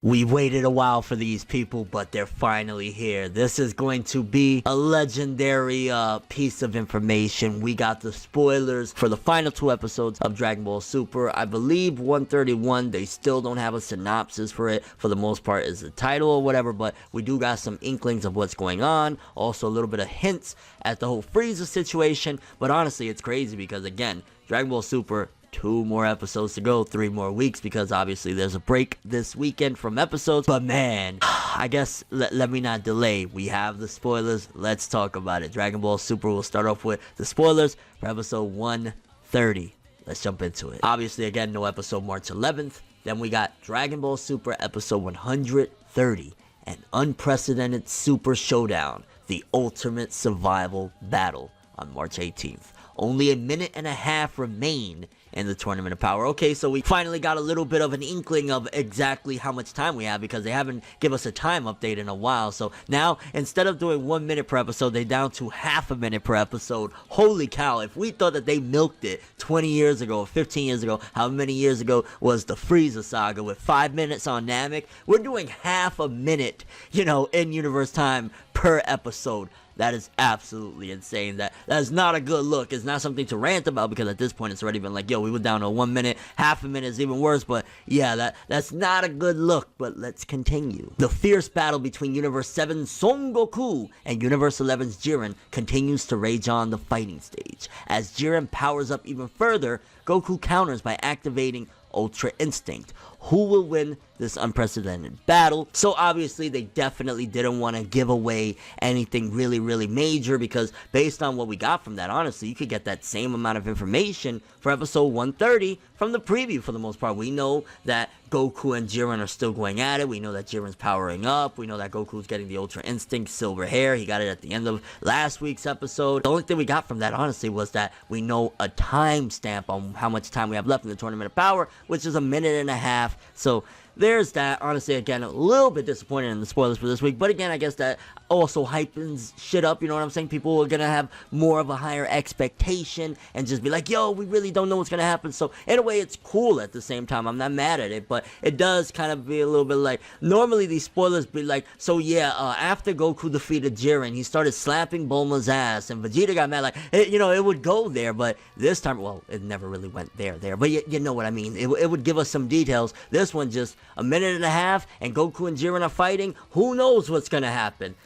We waited a while for these people, but they're finally here. This is going to be a legendary piece of information. We got the spoilers for the final 2 episodes of Dragon Ball Super. I believe 131, they still don't have a synopsis for it. For the most part, is the title or whatever, but we do got some inklings of what's going on. Also, a little bit of hints at the whole Frieza situation. But honestly, it's crazy because, again, Dragon Ball Super, 2 more episodes to go, 3 more weeks, because obviously there's a break this weekend from episodes. But man, I guess let me not delay. We have the spoilers. Let's talk about it. Dragon Ball Super, will start off with the spoilers for episode 130. Let's jump into it. Obviously, again, no episode March 11th. Then we got Dragon Ball Super episode 130, an unprecedented super showdown, the ultimate survival battle, on March 18th. Only a minute and a half remain in the Tournament of Power. Okay, so we finally got a little bit of an inkling of exactly how much time we have, because they haven't given us a time update in a while. So now, instead of doing 1 minute per episode, they're down to half a minute per episode. Holy cow, if we thought that they milked it 20 years ago or 15 years ago, how many years ago was the Frieza saga with 5 minutes on Namek? We're doing half a minute, in universe time per episode. That is absolutely insane. That is not a good look. It's not something to rant about, because at this point it's already been like, yo, we were down to 1 minute. Half a minute is even worse. But yeah, that's not a good look. But let's continue. The fierce battle between Universe 7's Son Goku and Universe 11's Jiren continues to rage on the fighting stage. As Jiren powers up even further, Goku counters by activating Ultra Instinct. Who will win this unprecedented battle? So obviously they definitely didn't want to give away anything really major, because based on what we got from that, honestly, you could get that same amount of information for episode 130 from the preview for the most part. We know that Goku and Jiren are still going at it. We know that Jiren's powering up. We know that Goku's getting the Ultra Instinct silver hair. He got it at the end of last week's episode. The only thing we got from that, honestly, was that we know a timestamp on how much time we have left in the Tournament of Power, which is a minute and a half. So there's that. Honestly, again, a little bit disappointed in the spoilers for this week. But again, I guess that also hypens shit up, you know what I'm saying? People are gonna have more of a higher expectation and just be like, yo, we really don't know what's gonna happen. So in a way, it's cool at the same time. I'm not mad at it, but it does kind of be a little bit like, normally these spoilers be like, so yeah, after Goku defeated Jiren, he started slapping Bulma's ass, and Vegeta got mad, like, it would go there. But this time, well, it never really went there, but you know what I mean. It would give us some details. This one, just a minute and a half, and Goku and Jiren are fighting. Who knows what's gonna happen?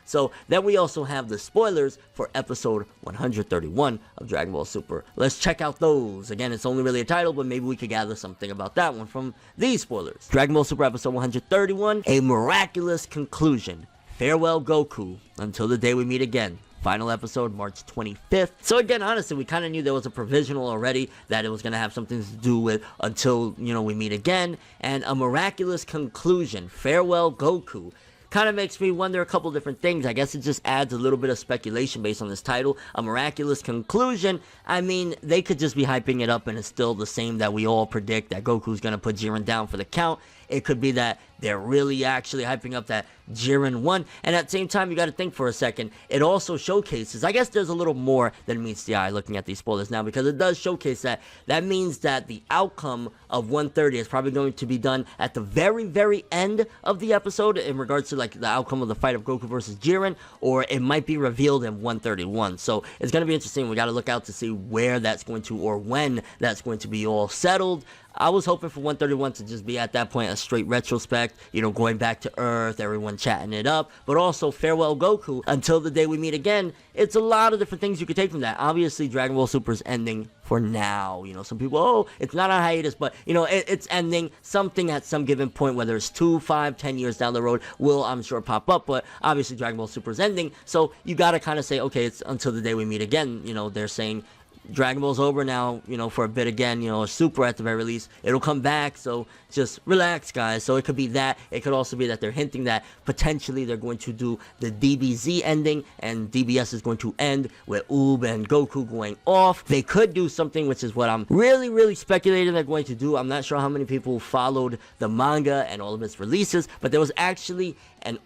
So then we also have the spoilers for episode 131 of Dragon Ball Super. Let's check out those. Again, it's only really a title, but maybe we could gather something about that one from these spoilers. Dragon Ball Super episode 131, a miraculous conclusion. Farewell, Goku, until the day we meet again. Final episode, March 25th. So again, honestly, we kind of knew there was a provisional already that it was going to have something to do with until, we meet again. And a miraculous conclusion. Farewell, Goku. Kind of makes me wonder a couple different things. I guess it just adds a little bit of speculation based on this title. A miraculous conclusion. I mean, they could just be hyping it up and it's still the same that we all predict, that Goku's going to put Jiren down for the count. It could be that they're really actually hyping up that Jiren won. And at the same time, you got to think for a second. It also showcases, I guess there's a little more than meets the eye looking at these spoilers now, because it does showcase that. That means that the outcome of 130 is probably going to be done at the very end of the episode in regards to like the outcome of the fight of Goku versus Jiren, or it might be revealed in 131. So it's going to be interesting. We got to look out to see where that's going to, or when that's going to be all settled. I was hoping for 131 to just be at that point a straight retrospect, going back to Earth, everyone chatting it up, but also farewell Goku until the day we meet again. It's a lot of different things you could take from that. Obviously, Dragon Ball Super's ending for now. Some people, oh, it's not on hiatus, but it's ending. Something at some given point, whether it's 2, 5, 10 years down the road, will, I'm sure, pop up. But obviously, Dragon Ball Super's ending, so you gotta kind of say, okay, it's until the day we meet again. They're saying Dragon Ball's over now, for a bit again, Super at the very least. It'll come back, so just relax, guys. So it could be that. It could also be that they're hinting that potentially they're going to do the DBZ ending, and DBS is going to end with Oob and Goku going off. They could do something, which is what I'm really speculating they're going to do. I'm not sure how many people followed the manga and all of its releases, but there was actually an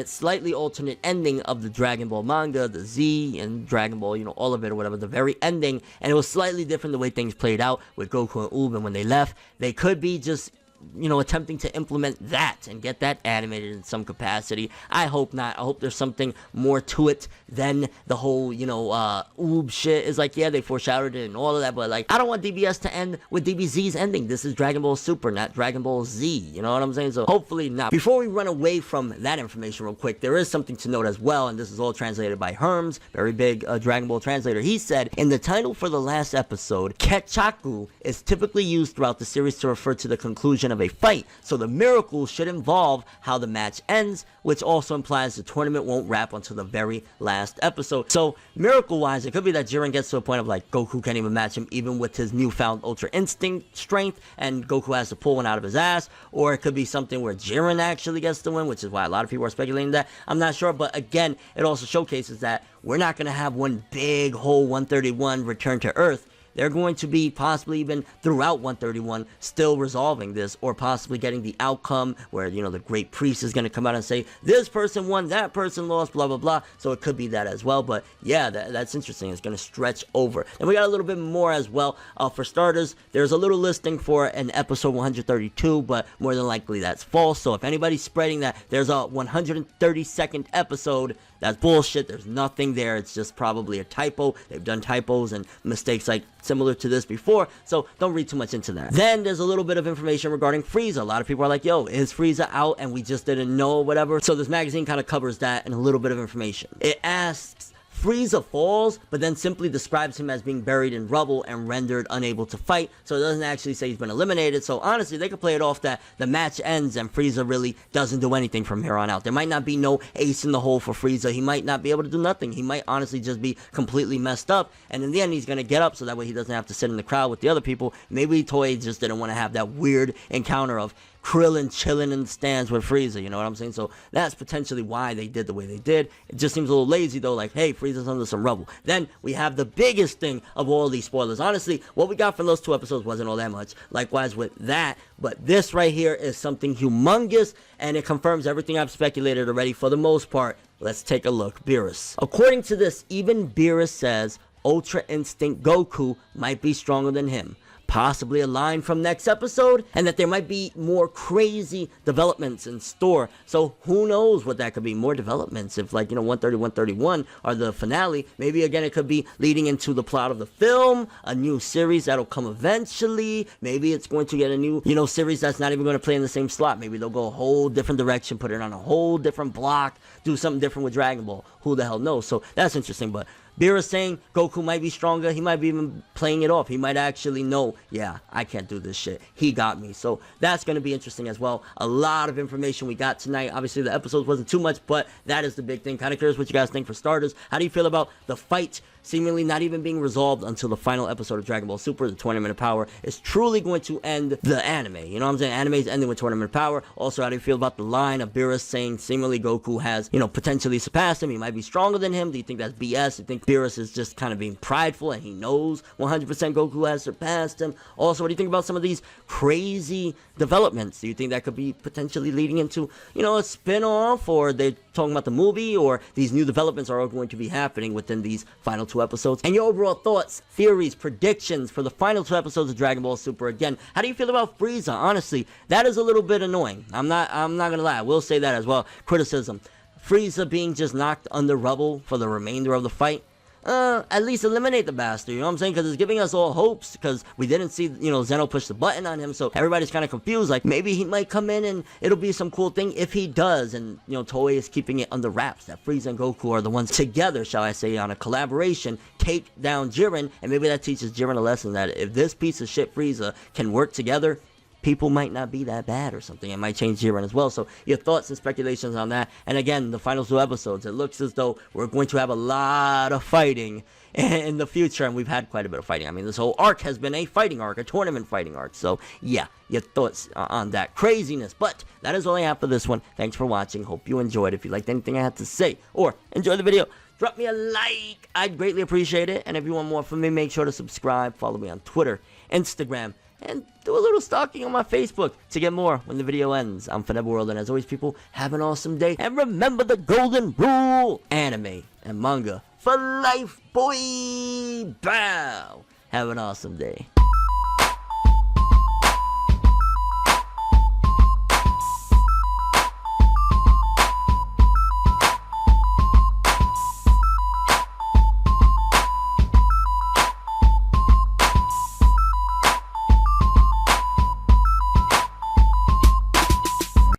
slightly alternate ending of the Dragon Ball manga, the Z and Dragon Ball, all of it or whatever, the very ending, and it was slightly different the way things played out with Goku and Oob and when they left. They could be just attempting to implement that and get that animated in some capacity. I hope not. I hope there's something more to it than the whole, oob shit. Is like, yeah, they foreshadowed it and all of that, but like, I don't want DBS to end with DBZ's ending. This is Dragon Ball Super, not Dragon Ball Z. You know what I'm saying? So hopefully not. Before we run away from that information real quick, there is something to note as well, and this is all translated by Herms, very big Dragon Ball translator. He said, in the title for the last episode, Ketchaku is typically used throughout the series to refer to the conclusion of a fight, so the miracle should involve how the match ends, which also implies the tournament won't wrap until the very last episode. So miracle-wise, it could be that Jiren gets to a point of like, Goku can't even match him even with his newfound Ultra Instinct strength, and Goku has to pull one out of his ass, or it could be something where Jiren actually gets the win, which is why a lot of people are speculating that. I'm not sure, but again, it also showcases that we're not going to have one big whole 131 return to Earth. They're going to be possibly even throughout 131 still resolving this, or possibly getting the outcome where, the great priest is going to come out and say, this person won, that person lost, blah, blah, blah. So it could be that as well. But yeah, that's interesting. It's going to stretch over. And we got a little bit more as well. For starters, there's a little listing for an episode 132, but more than likely that's false. So if anybody's spreading that there's a 132nd episode, that's bullshit. There's nothing there. It's just probably a typo. They've done typos and mistakes like similar to this before, so don't read too much into that. Then there's a little bit of information regarding Frieza. A lot of people are like, yo, is Frieza out and we just didn't know or whatever? So this magazine kind of covers that and a little bit of information. It asks, Frieza falls, but then simply describes him as being buried in rubble and rendered unable to fight, so it doesn't actually say he's been eliminated. So honestly, they could play it off that the match ends and Frieza really doesn't do anything from here on out. There might not be no ace in the hole for Frieza. He might not be able to do nothing. He might honestly just be completely messed up, and in the end, he's going to get up so that way he doesn't have to sit in the crowd with the other people. Maybe Toei just didn't want to have that weird encounter of Krillin chilling in the stands with Frieza, you know what I'm saying? So that's potentially why they did the way they did. It just seems a little lazy though, like, hey, Frieza's under some rubble. Then we have the biggest thing of all these spoilers. Honestly, what we got from those 2 episodes wasn't all that much. Likewise with that, but this right here is something humongous, and it confirms everything I've speculated already for the most part. Let's take a look. Beerus. According to this, even Beerus says Ultra Instinct Goku might be stronger than him. Possibly a line from next episode, and that there might be more crazy developments in store. So who knows what that could be, more developments. If 130, 131 are the finale, maybe again it could be leading into the plot of the film, a new series that'll come eventually. Maybe it's going to get a new, series that's not even going to play in the same slot. Maybe they'll go a whole different direction, put it on a whole different block, do something different with Dragon Ball. Who the hell knows? So that's interesting, but Beerus saying Goku might be stronger. He might be even playing it off. He might actually know, yeah, I can't do this shit. He got me. So that's going to be interesting as well. A lot of information we got tonight. Obviously, the episode wasn't too much, but that is the big thing. Kind of curious what you guys think for starters. How do you feel about the fight seemingly not even being resolved until the final episode of Dragon Ball Super, the Tournament of Power, is truly going to end the anime? You know what I'm saying? Anime is ending with Tournament of Power. Also, how do you feel about the line of Beerus saying seemingly Goku has, potentially surpassed him? He might be stronger than him. Do you think that's BS? Do you think Beerus is just kind of being prideful and he knows 100% Goku has surpassed him? Also, what do you think about some of these crazy developments? Do you think that could be potentially leading into, a spin-off, or they're talking about the movie, or these new developments are all going to be happening within these final 2 episodes? And your overall thoughts, theories, predictions for the final 2 episodes of Dragon Ball Super. Again, how do you feel about Frieza? Honestly, that is a little bit annoying. I'm not gonna lie, I will say that as well. Criticism. Frieza being just knocked under rubble for the remainder of the fight. At least eliminate the bastard, you know what I'm saying? Because it's giving us all hopes, because we didn't see, Zeno push the button on him, so everybody's kind of confused, like, maybe he might come in and it'll be some cool thing if he does, and, Toei is keeping it under wraps, that Frieza and Goku are the ones together, shall I say, on a collaboration, take down Jiren, and maybe that teaches Jiren a lesson that if this piece of shit Frieza can work together, people might not be that bad or something. It might change Jiren as well. So your thoughts and speculations on that. And again, the final 2 episodes, it looks as though we're going to have a lot of fighting in the future, and we've had quite a bit of fighting. I mean, this whole arc has been a fighting arc, a tournament fighting arc. So yeah, your thoughts on that craziness. But that is all I have for this one. Thanks for watching. Hope you enjoyed. If you liked anything I had to say or enjoyed the video, drop me a like. I'd greatly appreciate it. And if you want more from me, make sure to subscribe. Follow me on Twitter, Instagram, and do a little stalking on my Facebook to get more when the video ends. I'm Forever World, and as always, people, have an awesome day. And remember the golden rule: anime and manga for life, boy! Bow! Have an awesome day.